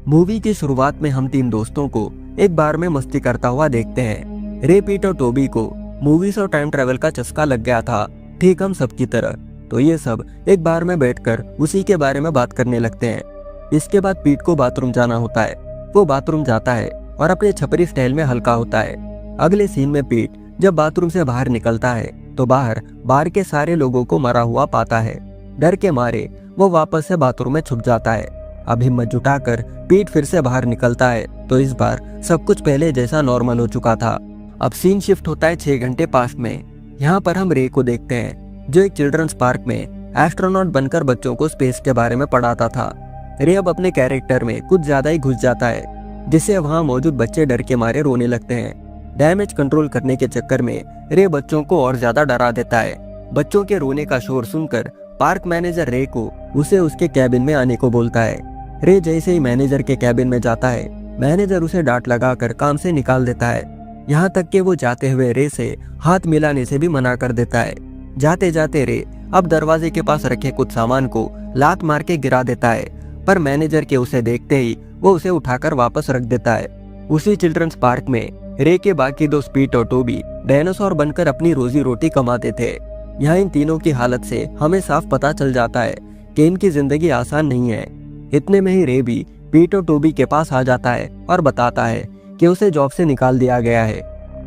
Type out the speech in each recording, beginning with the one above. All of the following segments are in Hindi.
मूवी की शुरुआत में हम तीन दोस्तों को एक बार में मस्ती करता हुआ देखते हैं। रे, पीट और टोबी को मूवीज और टाइम ट्रेवल का चस्का लग गया था, ठीक हम सबकी तरह। तो ये सब एक बार में बैठकर उसी के बारे में बात करने लगते हैं। इसके बाद पीट को बाथरूम जाना होता है। वो बाथरूम जाता है और अपने छपरी स्टाइल में हल्का होता है। अगले सीन में पीट जब बाथरूम से बाहर निकलता है तो बाहर बार के सारे लोगों को मरा हुआ पाता है। डर के मारे वो वापस से बाथरूम में छुप जाता है। अब हिम्मत जुटाकर पीट फिर से बाहर निकलता है तो इस बार सब कुछ पहले जैसा नॉर्मल हो चुका था। अब सीन शिफ्ट होता है 6 घंटे पास्ट में। यहाँ पर हम रे को देखते हैं जो एक चिल्ड्रंस पार्क में एस्ट्रोनॉट बनकर बच्चों को स्पेस के बारे में पढ़ाता था। रे अब अपने कैरेक्टर में कुछ ज्यादा ही घुस जाता है, जिससे वहाँ मौजूद बच्चे डर के मारे रोने लगते हैं। डैमेज कंट्रोल करने के चक्कर में रे बच्चों को और ज्यादा डरा देता है। बच्चों के रोने का शोर सुनकर पार्क मैनेजर रे को उसे उसके कैबिन में आने को बोलता है। रे जैसे ही मैनेजर के कैबिन में जाता है, मैनेजर उसे डांट लगाकर काम से निकाल देता है। यहाँ तक कि वो जाते हुए रे से हाथ मिलाने से भी मना कर देता है। जाते जाते रे अब दरवाजे के पास रखे कुछ सामान को लात मार के गिरा देता है, पर मैनेजर के उसे देखते ही वो उसे उठाकर वापस रख देता है। उसी चिल्ड्रंस पार्क में रे के बाकी दोस्त पीट और टोबी डायनासोर बनकर अपनी रोजी रोटी कमाते थे। यहाँ इन तीनों की हालत से हमें साफ पता चल जाता है कि इनकी जिंदगी आसान नहीं है। इतने में ही रे भी पीट और टोबी के पास आ जाता है और बताता है कि उसे जॉब से निकाल दिया गया है।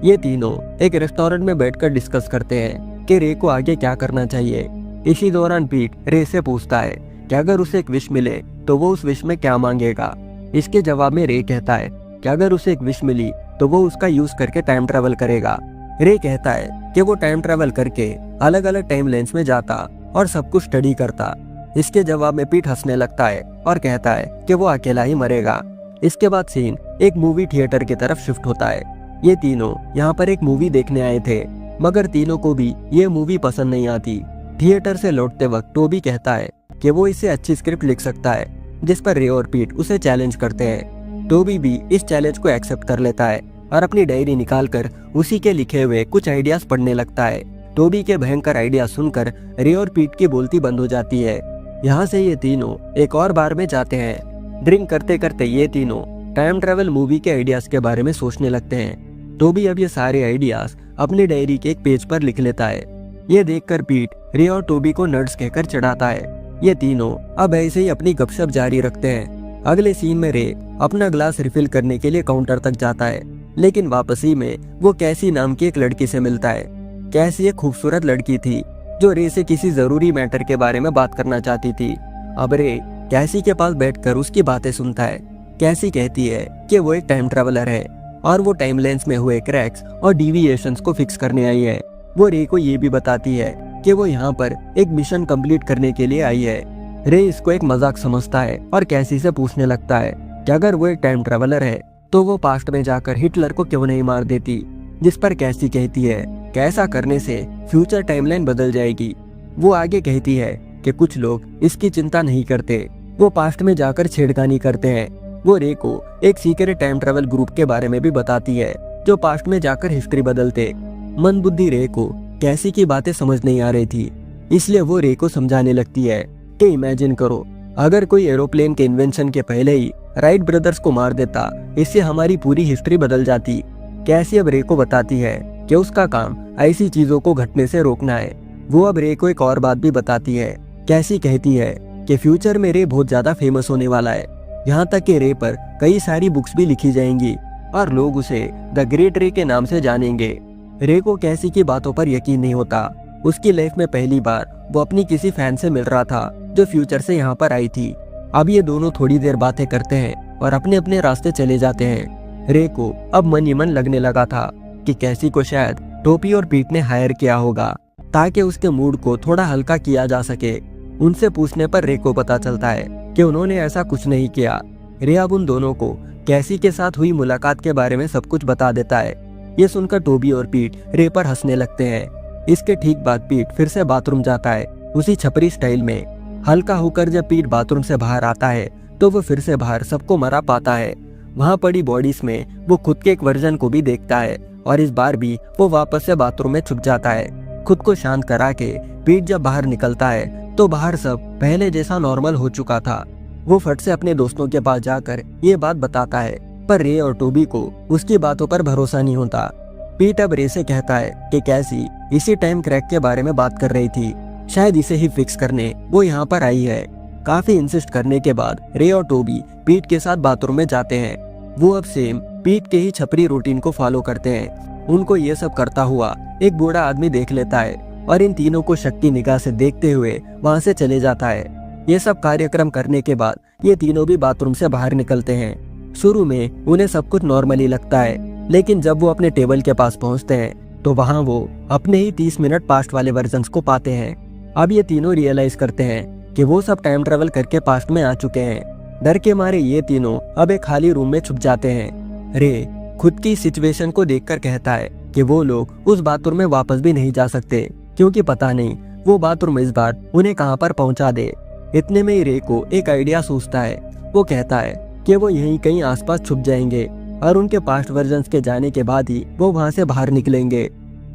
ये तीनों एक रेस्टोरेंट में बैठकर डिस्कस करते हैं कि रे को आगे क्या करना चाहिए। इसी दौरान पीट रे से पूछता है कि अगर उसे एक विश मिले तो वो उस विश में क्या मांगेगा। इसके जवाब में रे कहता है कि अगर उसे एक विश मिली तो वो उसका यूज करके टाइम ट्रेवल करेगा। रे कहता है कि वो टाइम ट्रेवल करके अलग अलग टाइम लाइन्स में जाता और सब कुछ स्टडी करता। इसके जवाब में पीट हंसने लगता है और कहता है कि वो अकेला ही मरेगा। इसके बाद सीन एक मूवी थिएटर की तरफ शिफ्ट होता है। ये तीनों यहाँ पर एक मूवी देखने आए थे, मगर तीनों को भी ये मूवी पसंद नहीं आती। थिएटर से लौटते वक्त टोबी कहता है कि वो इससे अच्छी स्क्रिप्ट लिख सकता है, जिस पर रे और पीट उसे चैलेंज करते हैं। टोबी भी इस चैलेंज को एक्सेप्ट कर लेता है और अपनी डायरी निकालकर उसी के लिखे हुए कुछ आइडियाज पढ़ने लगता है। टोबी के भयंकर आइडिया सुनकर रे और पीट की बोलती बंद हो जाती है। यहाँ से ये तीनों एक और बार में जाते हैं। ड्रिंक करते करते ये तीनों टाइम ट्रेवल मूवी के आइडियाज के बारे में सोचने लगते हैं। टोबी अब ये सारे आइडियाज अपनी डायरी के एक पेज पर लिख लेता है। ये देखकर पीट रे और टोबी को नर्ड्स कहकर चिढ़ाता है। ये तीनों अब ऐसे ही अपनी गपशप जारी रखते हैं। अगले सीन में रे अपना ग्लास रिफिल करने के लिए काउंटर तक जाता है, लेकिन वापसी में वो कैसी नाम की एक लड़की से मिलता है। कैसी एक खूबसूरत लड़की थी जो रे से किसी जरूरी मैटर के बारे में बात करना चाहती थी। अब रे कैसी के पास बैठकर उसकी बातें सुनता है। कैसी कहती है कि वो एक टाइम ट्रेवलर है और वो टाइम लेंस में हुए क्रैक्स और डिविएशंस को फिक्स करने आई है। वो रे को ये भी बताती है कि वो यहाँ पर एक मिशन कंप्लीट करने के लिए आई है। रे इसको एक मजाक समझता है और कैसी से पूछने लगता है कि अगर वो एक टाइम ट्रेवलर है तो वो पास्ट में जाकर हिटलर को क्यों नहीं मार देती, जिस पर कैसी कहती है कि ऐसा करने से फ्यूचर टाइमलाइन बदल जाएगी। वो आगे कहती है कि कुछ लोग इसकी चिंता नहीं करते, वो पास्ट में जाकर छेड़खानी करते हैं। वो रे को एक सीक्रेट टाइम ट्रेवल ग्रुप के बारे में भी बताती है जो पास्ट में जाकर हिस्ट्री बदलते। मंदबुद्धि रे को कैसी की बातें समझ नहीं आ रही थी, इसलिए वो रे को समझाने लगती है कि इमेजिन करो अगर कोई एरोप्लेन के इन्वेंशन के पहले ही राइट ब्रदर्स को मार देता, इससे हमारी पूरी हिस्ट्री बदल जाती। कैसी अब रे को बताती है कि उसका काम ऐसी चीजों को घटने से रोकना है। वो अब रे को एक और बात भी बताती है। कैसी कहती है कि फ्यूचर में रे बहुत ज्यादा फेमस होने वाला है, यहाँ तक कि रे पर कई सारी बुक्स भी लिखी जाएंगी और लोग उसे द ग्रेट रे के नाम से जानेंगे। रे को कैसी की बातों पर यकीन नहीं होता। उसकी लाइफ में पहली बार वो अपनी किसी फैन से मिल रहा था जो फ्यूचर से यहाँ पर आई थी। अब ये दोनों थोड़ी देर बातें करते हैं और अपने अपने रास्ते चले जाते हैं। रे को अब मन ही मन लगने लगा था कि कैसी को शायद टोपी और पीट ने हायर किया होगा ताकि उसके मूड को थोड़ा हल्का किया जा सके। उनसे पूछने पर रे को पता चलता है कि उन्होंने ऐसा कुछ नहीं किया। रे अब उन दोनों को कैसी के साथ हुई मुलाकात के बारे में सब कुछ बता देता है। ये सुनकर टोबी और पीट रे पर हंसने लगते हैं। इसके ठीक बाद पीट फिर से बाथरूम जाता है उसी छपरी स्टाइल में। हल्का होकर जब पीट बाथरूम से बाहर आता है तो वो फिर से बाहर सबको मरा पाता है। वहाँ पड़ी बॉडीज में वो खुद के एक वर्जन को भी देखता है और इस बार भी वो वापस से बाथरूम में छुप जाता है। खुद को शांत करा के पीट जब बाहर निकलता है तो बाहर सब पहले जैसा नॉर्मल हो चुका था। वो फट से अपने दोस्तों के पास जाकर ये बात बताता है, पर रे और टोबी को उसकी बातों पर भरोसा नहीं होता। पीट अब रे से कहता है कि कैसी इसी टाइम क्रैक के बारे में बात कर रही थी, शायद इसे ही फिक्स करने वो यहाँ पर आई है। काफी इंसिस्ट करने के बाद रे और टोबी पीट के साथ बाथरूम में जाते हैं। वो अब सेम पीट के ही छपरी रूटीन को फॉलो करते हैं। उनको ये सब करता हुआ एक बूढ़ा आदमी देख लेता है और इन तीनों को शक की निगाह से देखते हुए वहाँ से चले जाता है। ये सब कार्यक्रम करने के बाद ये तीनों भी बाथरूम से बाहर निकलते हैं। शुरू में उन्हें सब कुछ नॉर्मली लगता है, लेकिन जब वो अपने टेबल के पास पहुंचते हैं तो वहाँ वो अपने ही 30 मिनट पास्ट वाले वर्जन्स को पाते हैं। अब ये तीनों रियलाइज करते हैं कि वो सब टाइम ट्रेवल करके पास्ट में आ चुके हैं। डर के मारे ये तीनों अब एक खाली रूम में छुप जाते हैं। रे खुद की सिचुएशन को देखकर कहता है कि वो लोग उस बाथरूम में वापस भी नहीं जा सकते, क्योंकि पता नहीं वो बाथरूम इस बार उन्हें कहाँ पर पहुँचा दे। इतने में ही रे को एक आइडिया सूझता है। वो कहता है कि वो यहीं कहीं आसपास छुप जाएंगे और उनके पास्ट वर्जन्स के जाने के बाद ही वो वहाँ से बाहर निकलेंगे।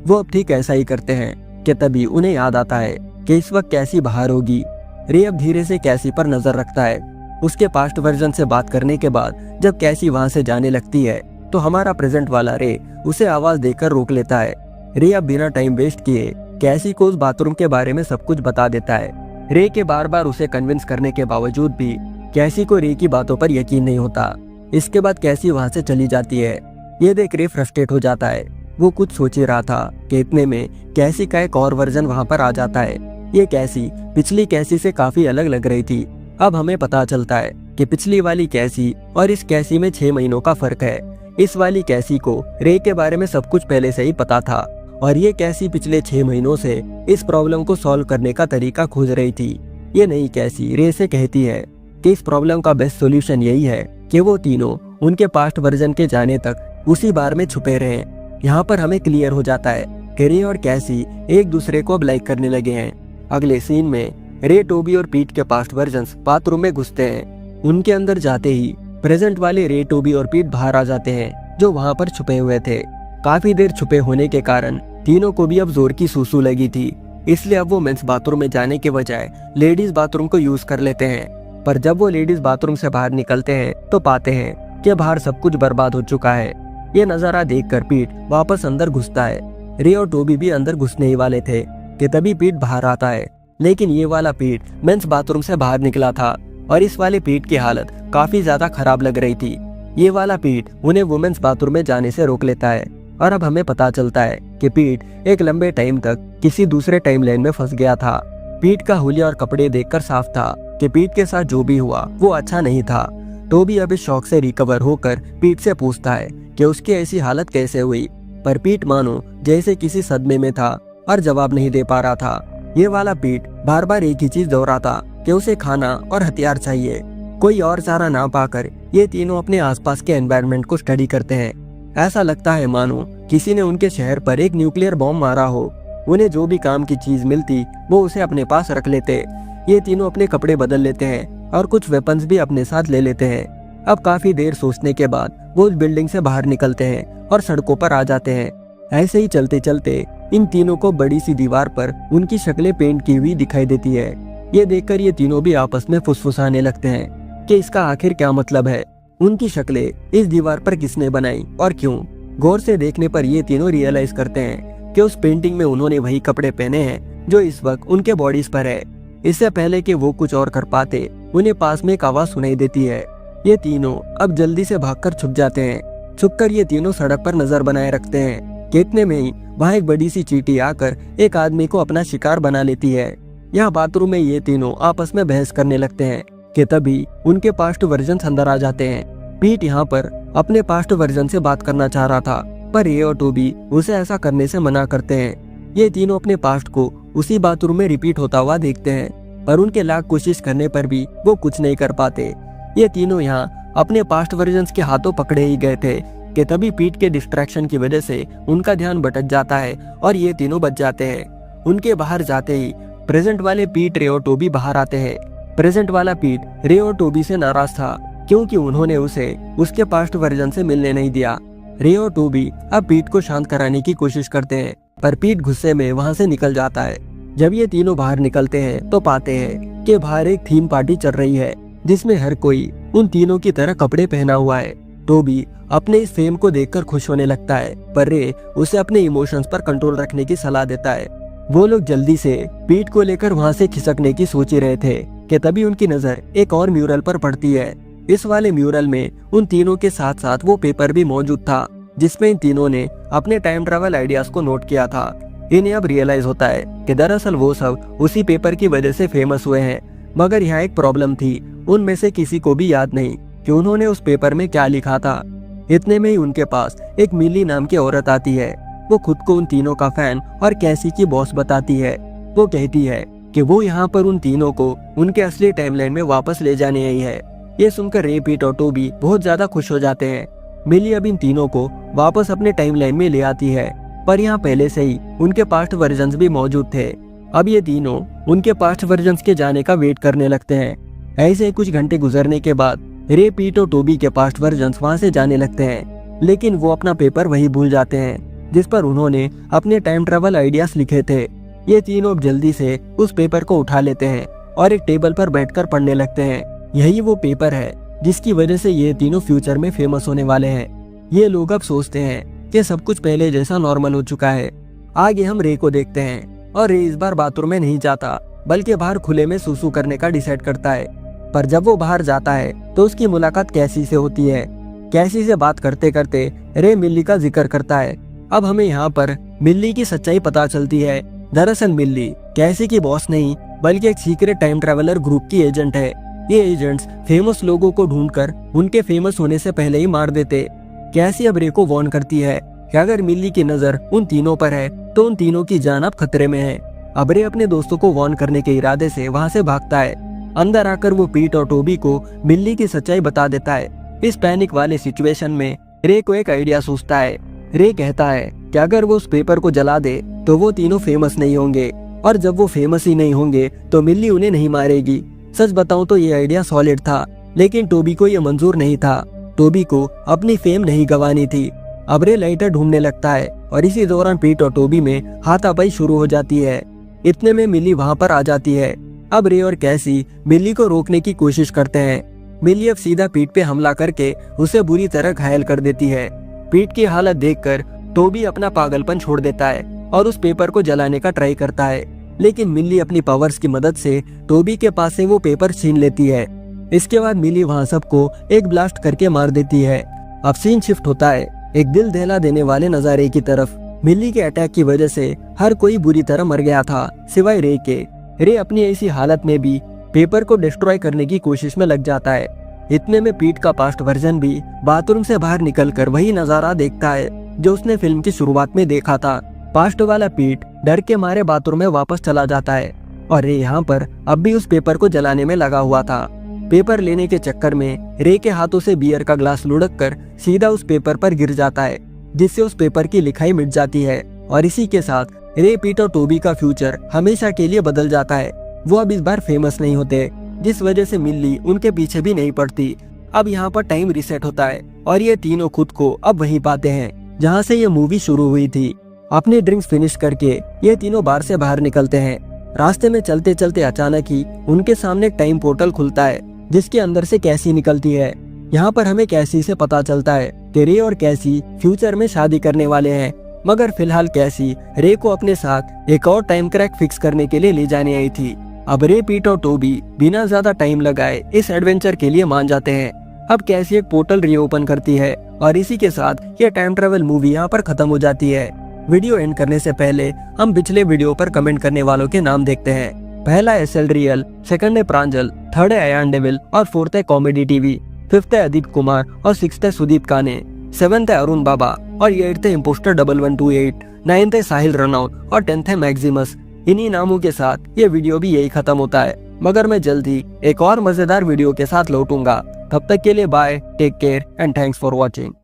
वो अब ठीक ऐसा ही करते हैं कि तभी उन्हें याद आता है कि इस वक्त कैसी बाहर होगी। रे अब धीरे से कैसी पर नजर रखता है। उसके पास्ट वर्जन से बात करने के बाद जब कैसी वहाँ से जाने लगती है तो हमारा प्रेजेंट वाला रे उसे आवाज देकर रोक लेता है। रे अब बिना टाइम वेस्ट किए कैसी को उस बाथरूम के बारे में सब कुछ बता देता है। रे के बार बार उसे कन्विंस करने के बावजूद भी कैसी को रे की बातों पर यकीन नहीं होता। इसके बाद कैसी वहाँ से चली जाती है। ये देख रे फ्रस्ट्रेट हो जाता है। वो कुछ सोच ही रहा था कि इतने में कैसी का एक और वर्जन वहाँ पर आ जाता है। ये कैसी पिछली कैसी से काफी अलग लग रही थी। अब हमें पता चलता है कि पिछली वाली कैसी और इस कैसी में 6 महीनों का फर्क है। इस वाली कैसी को रे के बारे में सब कुछ पहले से ही पता था और ये कैसी पिछले 6 महीनों से इस प्रॉब्लम को सॉल्व करने का तरीका खोज रही थी। ये नई कैसी रे से कहती है कि इस प्रॉब्लम का बेस्ट सॉल्यूशन यही है कि वो तीनों उनके पास्ट वर्जन के जाने तक उसी बार में छुपे रहे। यहाँ पर हमें क्लियर हो जाता है कि रे और कैसी एक दूसरे को अब लाइक करने लगे हैं। अगले सीन में रे, टोबी और पीट के पास्ट वर्जन्स बाथरूम में घुसते हैं। उनके अंदर जाते ही प्रेजेंट वाले रे, टोबी और पीट बाहर आ जाते हैं जो वहाँ पर छुपे हुए थे। काफी देर छुपे होने के कारण तीनों को भी अब जोर की सूसू लगी थी, इसलिए अब वो मेंस बाथरूम में जाने के बजाय लेडीज बाथरूम को यूज कर लेते हैं। पर जब वो लेडीज बाथरूम से बाहर निकलते हैं तो पाते हैं कि बाहर सब कुछ बर्बाद हो चुका है। ये नजारा देखकर पीट वापस अंदर घुसता है। रे और टोबी भी अंदर घुसने ही वाले थे कि तभी पीट बाहर आता है, लेकिन ये वाला पीट मेंस बाथरूम से बाहर निकला था और इस वाले पीट की हालत काफी ज्यादा खराब लग रही थी। ये वाला पीट उन्हें वुमेन्स बाथरूम में जाने से रोक लेता है और अब हमें पता चलता है कि पीट एक लंबे टाइम तक किसी दूसरे टाइम लाइन में फंस गया था। पीट का हुलिया और कपड़े देखकर साफ था कि पीट के साथ जो भी हुआ वो अच्छा नहीं था। टोबी अब इस शौक से रिकवर होकर पीट से पूछता है कि उसकी ऐसी हालत कैसे हुई, पर पीट मानो जैसे किसी सदमे में था और जवाब नहीं दे पा रहा था। ये वाला पीट बार बार एक ही चीज दोहराता कि उसे खाना और हथियार चाहिए। कोई और चारा ना पाकर ये तीनों अपने आसपास के एनवायरनमेंट को स्टडी करते हैं। ऐसा लगता है मानो किसी ने उनके शहर पर एक न्यूक्लियर बॉम्ब मारा हो। उन्हें जो भी काम की चीज मिलती वो उसे अपने पास रख लेते। ये तीनों अपने कपड़े बदल लेते हैं और कुछ वेपन्स भी अपने साथ ले लेते हैं। अब काफी देर सोचने के बाद वो उस बिल्डिंग से बाहर निकलते हैं और सड़कों पर आ जाते हैं। ऐसे ही चलते चलते इन तीनों को बड़ी सी दीवार पर उनकी शक्लें पेंट की हुई दिखाई देती है। ये देखकर ये तीनों भी आपस में फुसफुसाने लगते हैं कि इसका आखिर क्या मतलब है। उनकी शक्लें इस दीवार पर किसने बनाई और क्यों? गौर से देखने पर ये तीनों रियलाइज करते हैं कि उस पेंटिंग में उन्होंने वही कपड़े पहने हैं जो इस वक्त उनके बॉडीज पर है। इससे पहले कि वो कुछ और कर पाते उन्हें पास में एक आवाज सुनाई देती है। ये तीनों अब जल्दी से भागकर छुप जाते हैं। छुपकर ये तीनों सड़क पर नजर बनाए रखते हैं कि इतने में ही वहाँ एक बड़ी सी चींटी आकर एक आदमी को अपना शिकार बना लेती है। यहाँ बाथरूम में ये तीनों आपस में बहस करने लगते हैं कि तभी उनके पास्ट वर्जन अंदर आ जाते हैं। पीट यहाँ पर अपने पास्ट वर्जन से बात करना चाह रहा था, पर रे और टोबी उसे ऐसा करने से मना करते हैं। ये तीनों अपने पास्ट को उसी बाथरूम में रिपीट होता हुआ देखते हैं, पर उनके लाख कोशिश करने पर भी वो कुछ नहीं कर पाते। ये तीनों यहाँ अपने पास्ट वर्जन के हाथों पकड़े ही गए थे कि तभी पीट के डिस्ट्रैक्शन की वजह से उनका ध्यान भटक जाता है और ये तीनों बच जाते हैं। उनके बाहर जाते ही प्रेजेंट वाले पीट, रे और टोबी बाहर आते हैं। प्रेजेंट वाला पीट रे और टोबी से नाराज था क्योंकि उन्होंने उसे उसके पास्ट वर्जन से मिलने नहीं दिया। रे और टोबी अब पीट को शांत कराने की कोशिश करते हैं, पर पीट गुस्से में वहां से निकल जाता है। जब ये तीनों बाहर निकलते हैं तो पाते हैं कि बाहर एक थीम पार्टी चल रही है। जिसमें हर कोई उन तीनों की तरह कपड़े पहना हुआ है। टोबी अपने इस फेम को देखकर खुश होने लगता है, पर रे उसे अपने इमोशंस पर कंट्रोल रखने की सलाह देता है। वो लोग जल्दी से पीट को लेकर वहाँ से खिसकने की सोच ही रहे थे कि तभी उनकी नजर एक और म्यूरल पर पड़ती है। इस वाले म्यूरल में उन तीनों के साथ साथ वो पेपर भी मौजूद था जिसमें इन तीनों ने अपने टाइम ट्रैवल आइडियाज को नोट किया था। इन्हें अब रियलाइज होता है कि दरअसल वो सब उसी पेपर की वजह से फेमस हुए हैं। मगर यहाँ एक प्रॉब्लम थी, उनमें से किसी को भी याद नहीं कि उन्होंने उस पेपर में क्या लिखा था। इतने में ही उनके पास एक मिली नाम की औरत आती है। वो खुद को उन तीनों का फैन और कैसी की बॉस बताती है। वो कहती है कि वो यहाँ पर उन तीनों को उनके असली टाइमलाइन में वापस ले जाने आई है। ये सुनकर रे, पीट और टोबी बहुत ज्यादा खुश हो जाते हैं। मिली अब इन तीनों को वापस अपने टाइमलाइन में ले आती है, पर यहाँ पहले से ही उनके पास्ट वर्जन्स भी मौजूद थे। अब ये तीनों उनके पास्ट वर्जन्स के जाने का वेट करने लगते हैं। ऐसे ही कुछ घंटे गुजरने के बाद रे, पीट और टोबी के पास्ट वर्जन्स वहाँ से जाने लगते हैं, लेकिन वो अपना पेपर वही भूल जाते हैं जिस पर उन्होंने अपने टाइम ट्रैवल आइडियाज लिखे थे। ये तीनों अब जल्दी से उस पेपर को उठा लेते हैं और एक टेबल पर बैठकर पढ़ने लगते हैं। यही वो पेपर है जिसकी वजह से ये तीनों फ्यूचर में फेमस होने वाले हैं। ये लोग अब सोचते हैं कि सब कुछ पहले जैसा नॉर्मल हो चुका है। आगे हम रे को देखते हैं और रे इस बार बाथरूम में नहीं जाता बल्कि बाहर खुले में सुसु करने का डिसाइड करता है। पर जब वो बाहर जाता है तो उसकी मुलाकात कैसी से होती है। कैसी से बात करते करते रे मिल्ली का जिक्र करता है। अब हमें यहाँ पर मिल्ली की सच्चाई पता चलती है। दरअसल मिल्ली कैसी की बॉस नहीं बल्कि एक सीक्रेट टाइम ट्रैवलर ग्रुप की एजेंट है। ये एजेंट्स फेमस लोगों को ढूंढकर उनके फेमस होने से पहले ही मार देते। कैसी अब रे को वार्न करती है कि अगर मिल्ली की नजर उन तीनों पर है तो उन तीनों की जान अब खतरे में है। अब रे अपने दोस्तों को वार्न करने के इरादे से वहाँ से भागता है। अंदर आकर वो पीट और टोबी को मिल्ली की सच्चाई बता देता है। इस पैनिक वाले सिचुएशन में रे को एक आइडिया सूझता है। रे कहता है कि अगर वो उस पेपर को जला दे तो वो तीनों फेमस नहीं होंगे, और जब वो फेमस ही नहीं होंगे तो मिल्ली उन्हें नहीं मारेगी। सच बताऊं तो ये आइडिया सॉलिड था, लेकिन टोबी को ये मंजूर नहीं था। टोबी को अपनी फेम नहीं गंवानी थी। अब रे लाइटर ढूंढने लगता है और इसी दौरान पीट और टोबी में हाथापाई शुरू हो जाती है। इतने में मिल्ली वहाँ पर आ जाती है। अब रे और कैसी मिल्ली को रोकने की कोशिश करते हैं। मिल्ली अब सीधा पीट पे हमला करके उसे बुरी तरह घायल कर देती है। पीट की हालत देखकर टोबी अपना पागलपन छोड़ देता है और उस पेपर को जलाने का ट्राई करता है, लेकिन मिल्ली अपनी पावर्स की मदद से टोबी के पास से वो पेपर छीन लेती है। इसके बाद मिल्ली वहाँ सबको एक ब्लास्ट करके मार देती है। अब सीन शिफ्ट होता है एक दिल दहला देने वाले नजारे की तरफ। मिल्ली के अटैक की वजह से हर कोई बुरी तरह मर गया था सिवाय रे के। रे अपनी ऐसी हालत में भी पेपर को डिस्ट्रॉय करने की कोशिश में लग जाता है। इतने में पीट का पास्ट वर्जन भी बाथरूम से बाहर निकलकर वही नजारा देखता है जो उसने फिल्म की शुरुआत में देखा था। पास्ट वाला पीट डर के मारे बाथरूम में वापस चला जाता है और रे यहाँ पर अब भी उस पेपर को जलाने में लगा हुआ था। पेपर लेने के चक्कर में रे के हाथों से बियर का ग्लास लुढ़क कर सीधा उस पेपर पर गिर जाता है, जिससे उस पेपर की लिखाई मिट जाती है। और इसी के साथ रे, पीट और टोबी का फ्यूचर हमेशा के लिए बदल जाता है। वो अब इस बार फेमस नहीं होते, जिस वजह से मिल्ली उनके पीछे भी नहीं पड़ती। अब यहाँ पर टाइम रिसेट होता है और ये तीनों खुद को अब वहीं पाते हैं जहाँ से ये मूवी शुरू हुई थी। अपने ड्रिंक्स फिनिश करके ये तीनों बार से बाहर निकलते हैं। रास्ते में चलते चलते अचानक ही उनके सामने एक टाइम पोर्टल खुलता है जिसके अंदर से कैसी निकलती है। यहाँ पर हमें कैसी से पता चलता है कि रे और कैसी फ्यूचर में शादी करने वाले हैं, मगर फिलहाल कैसी रे को अपने साथ एक और टाइम क्रैक फिक्स करने के लिए ले जाने आई थी। अब रे, पीट और टोबी बिना ज्यादा टाइम लगाए इस एडवेंचर के लिए मान जाते हैं। अब कैसी एक पोर्टल रीओपन करती है और इसी के साथ ये टाइम ट्रेवल मूवी यहाँ पर खत्म हो जाती है। वीडियो एंड करने से पहले हम पिछले वीडियो पर कमेंट करने वालों के नाम देखते हैं। पहला है एसएल रियल, सेकंड है प्रांजल, थर्ड है अयान डेविल और फोर्थ है कॉमेडी टीवी, फिफ्थ है अदीप कुमार और सिक्स्थ है सुदीप काने, सेवंथ है अरुण बाबा और एट्थ है इम्पोस्टर 1128, नाइन्थ है साहिल रनौत और 10th है मैक्सिमस। इन्हीं नामों के साथ ये वीडियो भी यही खत्म होता है, मगर मैं जल्द ही एक और मजेदार वीडियो के साथ लौटूंगा। तब तक के लिए bye, take care and thanks for watching.